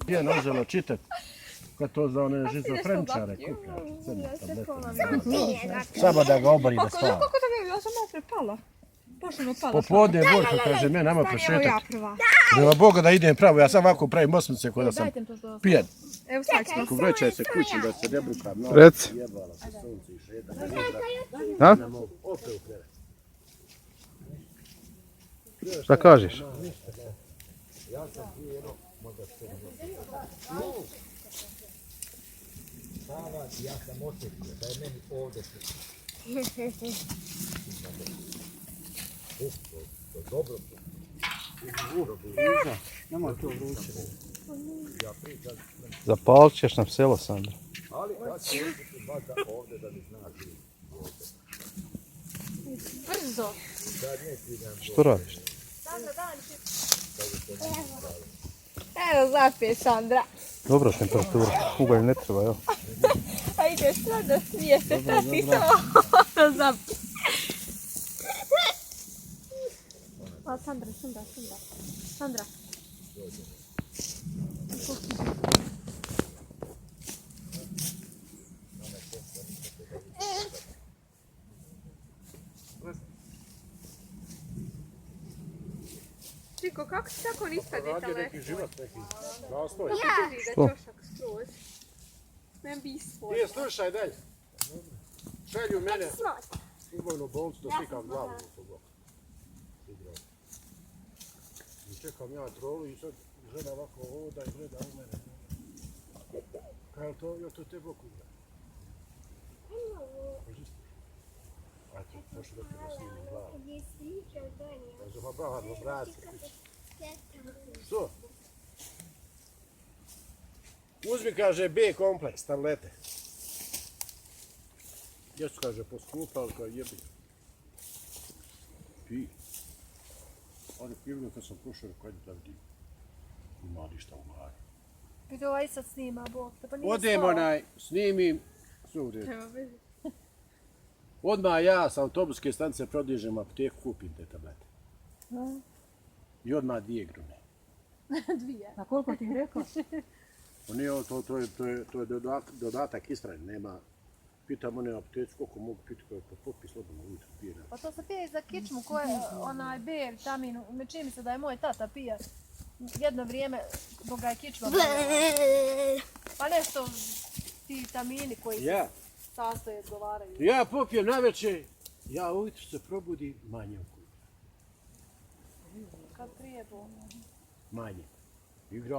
Je noželo čitat. Kad to za one žizofrenčare kuka. Samo da ga obori da spava. Kako to ne, ja sam malo prepala. Baš ono pala. Popodne Borko kaže, me nama Stani, evo ja prošetat. prva. Nema Boga da idem pravo, ja sam ovako pravim osmice kod da sam Dajte mi to što... pijan. Evo sad ćemo. Ako vrećaj se kući da se ne brukam. Reci. Jebala se sunce i šeta. A? Ne mogu, opet u krevet. Šta kažeš? Ja sam prije jedno, možda se ja sam osjetio da je meni ovdje se... To je dobro. Nemoj to vruće. Zapalit ćeš nam selo, Sandra. Ali kad se bata ovdje da mi znaš Brzo. Što radiš? Evo zapije Sandra. Dobra temperatura. Ugalj ne treba, jel? A ideš sad da smije se trati samo ono zapije. A Sandra. Sandra. Čiko, kako si tako niska radio djetale? neki život, neki nastoj. Što? Čošak skroz. Mem bi svoj. Nije, slušaj, daj. Šalju mene u vojnu bolnicu da slikam glavu. I čekam ja trolu i sad žena ovako hoda i gleda u mene. Kaj je to te boku gleda? Ajde, pošli da te da snimim glavu. Kažem, pa bahadno, braci. Što? Uzmi, kaže, B kompleks, tablete. Jesu, kaže, poskupa, ali kao jebi. Pi. Ali pivno kad sam pošao, kad je da vidim. Ima ništa u glavi. Vidi ovaj sad snima, Bog. Odem onaj, snimim, sve u redu. Odmah ja sa autobuske stanice prodižem apteku, kupim te tablete. I odmah 2 grune. 2. A koliko ti rekao? Nije, to je dodatak istrajni, nema. Pitam one apteci koliko mogu piti, koje popi slobodno ujutro pije. Pa to se pije za kičmu koje onaj B vitamin, čini mi se da je moj tata pije jedno vrijeme dok ga je kičma bolela. Pa nešto ti vitamini koji se sastoje odgovaraju. Ja popijem navečer, ja ujutro se probudim manje ukuća. Kad prije bolno. Manje. Igra